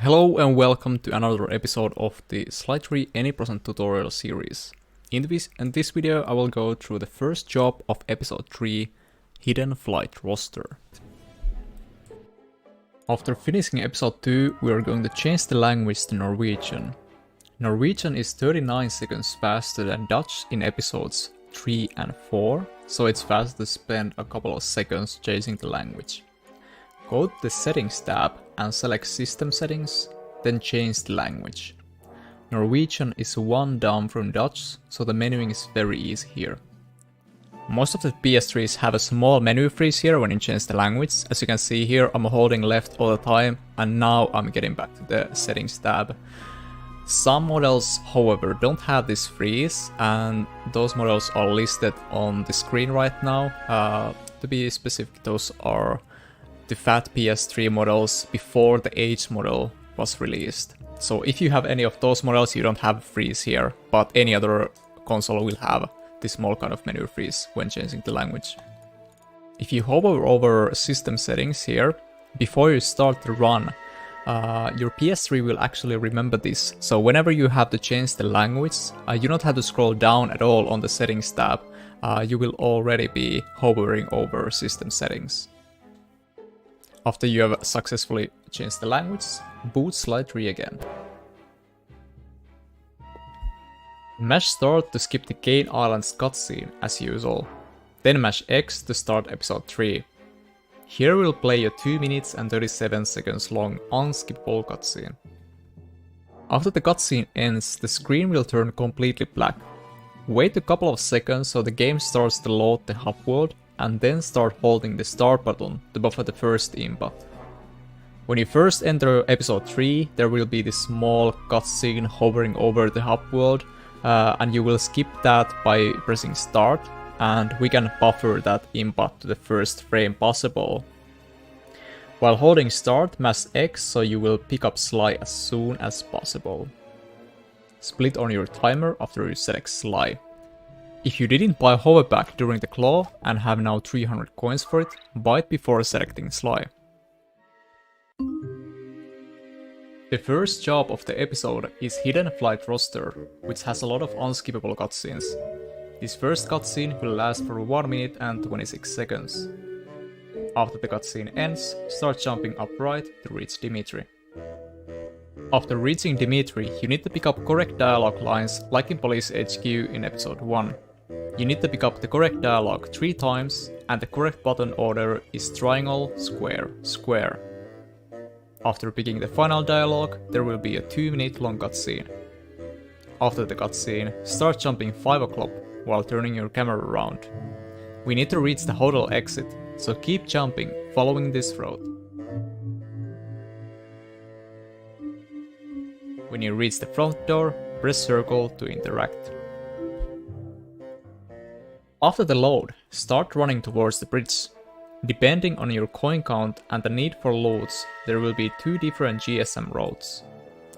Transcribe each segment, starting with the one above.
Hello and welcome to another episode of the Slide Tree Any Percent tutorial series. In this video I will go through the first job of episode 3, Hidden Flight Roster. After finishing episode 2 we are going to change the language to Norwegian. Norwegian is 39 seconds faster than Dutch in episodes 3 and 4, so it's faster to spend a couple of seconds changing the language. Go to the Settings tab and select System Settings, then change the language. Norwegian is one down from Dutch, so the menuing is very easy here. Most of the PS3s have a small menu freeze here when you change the language. As you can see here, I'm holding left all the time, and now I'm getting back to the Settings tab. Some models, however, don't have this freeze, and those models are listed on the screen right now. To be specific, those are the fat PS3 models before the H model was released. So if you have any of those models, you don't have freeze here, but any other console will have this small kind of menu freeze when changing the language. If you hover over system settings here, before you start the run, your PS3 will actually remember this. So whenever you have to change the language, you don't have to scroll down at all on the settings tab. You will already be hovering over system settings. After you have successfully changed the language, boot Slide Tree again. Mash Start to skip the Cane Islands cutscene as usual. Then mash X to start episode 3. Here we'll play a 2 minutes and 37 seconds long unskippable cutscene. After the cutscene ends, the screen will turn completely black. Wait a couple of seconds so the game starts to load the hub world, and then start holding the start button to buffer the first input. When you first enter episode 3, there will be this small cutscene hovering over the hub world, and you will skip that by pressing start, and we can buffer that input to the first frame possible. While holding start, mash X so you will pick up Sly as soon as possible. Split on your timer after you select Sly. If you didn't buy Hoverback during the claw and have now 300 coins for it, buy it before selecting Sly. The first job of the episode is Hidden Flight Roster, which has a lot of unskippable cutscenes. This first cutscene will last for 1 minute and 26 seconds. After the cutscene ends, start jumping upright to reach Dimitri. After reaching Dimitri, you need to pick up correct dialogue lines like in Police HQ in episode 1. You need to pick up the correct dialogue 3 times, and the correct button order is triangle, square, square. After picking the final dialogue, there will be a 2-minute long cutscene. After the cutscene, start jumping 5 o'clock while turning your camera around. We need to reach the hotel exit, so keep jumping following this road. When you reach the front door, press circle to interact. After the load, start running towards the bridge. Depending on your coin count and the need for loot, there will be 2 different GSM roads.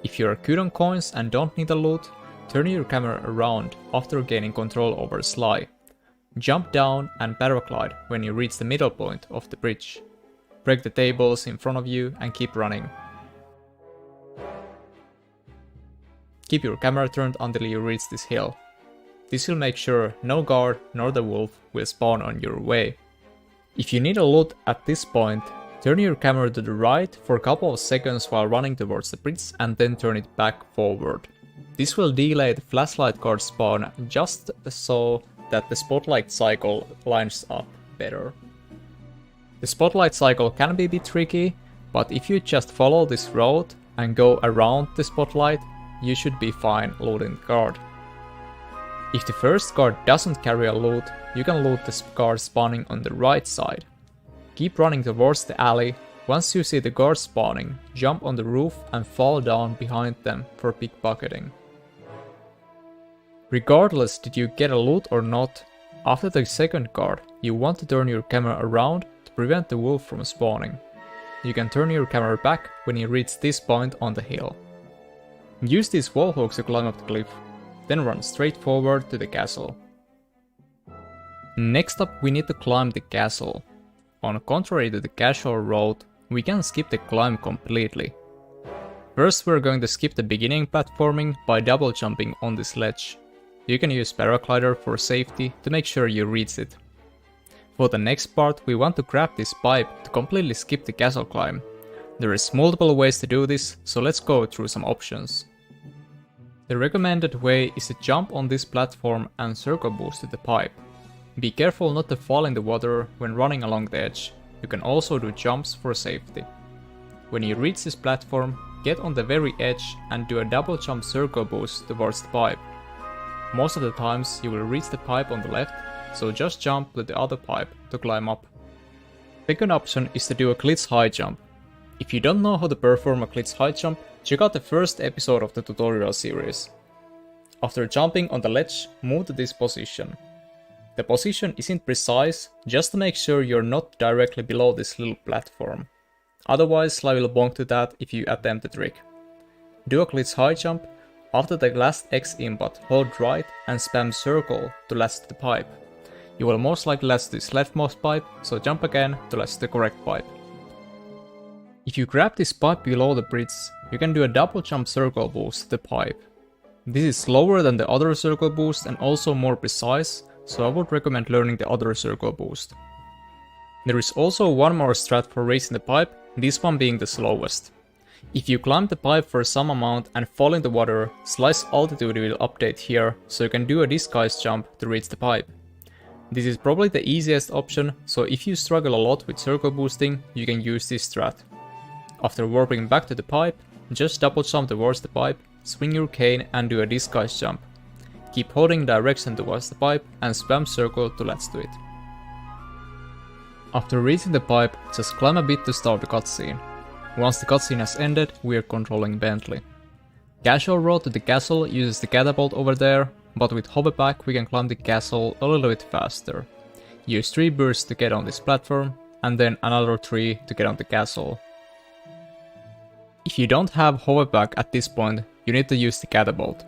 If you are good on coins and don't need a loot, turn your camera around after gaining control over Sly. Jump down and paraglide when you reach the middle point of the bridge. Break the tables in front of you and keep running. Keep your camera turned until you reach this hill. This will make sure no guard nor the wolf will spawn on your way. If you need a loot at this point, turn your camera to the right for a couple of seconds while running towards the bridge and then turn it back forward. This will delay the flashlight guard spawn just so that the spotlight cycle lines up better. The spotlight cycle can be a bit tricky, but if you just follow this road and go around the spotlight, you should be fine looting the guard. If the first guard doesn't carry a loot, you can loot the guard spawning on the right side. Keep running towards the alley. Once you see the guard spawning, jump on the roof and fall down behind them for pickpocketing. Regardless did you get a loot or not, after the second guard, you want to turn your camera around to prevent the wolf from spawning. You can turn your camera back when you reach this point on the hill. Use these wall hooks to climb up the cliff. Then run straight forward to the castle. Next up we need to climb the castle. On contrary to the casual road, we can skip the climb completely. First we're going to skip the beginning platforming by double jumping on this ledge. You can use paraglider for safety to make sure you reach it. For the next part we want to grab this pipe to completely skip the castle climb. There is multiple ways to do this, so let's go through some options. The recommended way is to jump on this platform and circle boost to the pipe. Be careful not to fall in the water when running along the edge. You can also do jumps for safety. When you reach this platform, get on the very edge and do a double jump circle boost towards the pipe. Most of the times you will reach the pipe on the left, so just jump to the other pipe to climb up. Second option is to do a glitch high jump. If you don't know how to perform a glitch high jump, check out the first episode of the tutorial series. After jumping on the ledge, move to this position. The position isn't precise, just to make sure you're not directly below this little platform. Otherwise, Sly will bonk to that if you attempt the trick. Do a glitch high jump. After the last X input, hold right and spam circle to latch to the pipe. You will most likely latch to this leftmost pipe, so jump again to latch to the correct pipe. If you grab this pipe below the bridge, you can do a double jump circle boost to the pipe. This is slower than the other circle boost and also more precise, so I would recommend learning the other circle boost. There is also one more strat for raising the pipe, this one being the slowest. If you climb the pipe for some amount and fall in the water, Sly's altitude will update here, so you can do a disguise jump to reach the pipe. This is probably the easiest option, so if you struggle a lot with circle boosting, you can use this strat. After warping back to the pipe, just double jump towards the pipe, swing your cane and do a disguise jump. Keep holding direction towards the pipe and spam circle to latch to it. After reaching the pipe, just climb a bit to start the cutscene. Once the cutscene has ended, we are controlling Bentley. Casual road to the castle uses the catapult over there, but with hoverback we can climb the castle a little bit faster. Use 3 bursts to get on this platform, and then another 3 to get on the castle. If you don't have hoverback at this point, you need to use the catapult.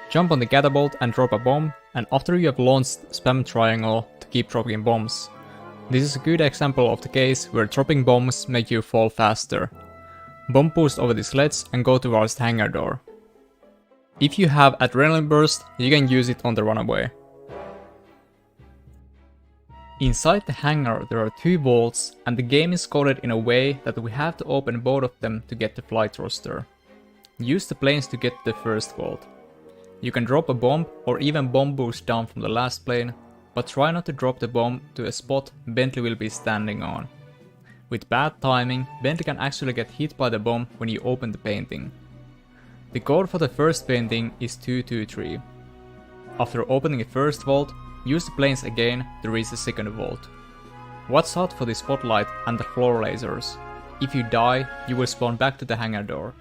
Jump on the catapult and drop a bomb, and after you have launched, spam triangle to keep dropping bombs. This is a good example of the case where dropping bombs make you fall faster. Bomb boost over this ledge and go towards the hangar door. If you have adrenaline burst, you can use it on the runaway. Inside the hangar there are 2 vaults, and the game is coded in a way that we have to open both of them to get the flight thruster. Use the planes to get to the first vault. You can drop a bomb or even bomb boost down from the last plane, but try not to drop the bomb to a spot Bentley will be standing on. With bad timing, Bentley can actually get hit by the bomb when you open the painting. The code for the first painting is 223. After opening the first vault, use the planes again to reach the second vault. Watch out for the spotlight and the floor lasers. If you die, you will spawn back to the hangar door.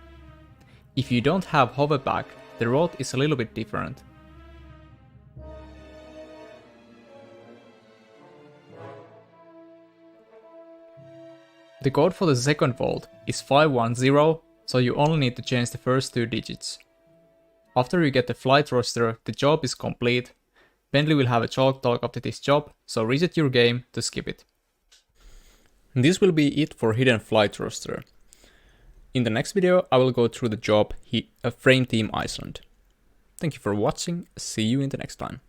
If you don't have hoverback, the road is a little bit different. The code for the second vault is 510, so you only need to change the first 2 digits. After you get the flight thruster, the job is complete. Bentley will have a chalk talk after this job, so reset your game to skip it. This will be it for Hidden Flight Thruster. In the next video I will go through the job Frame Team Iceland. Thank you for watching, see you in the next time.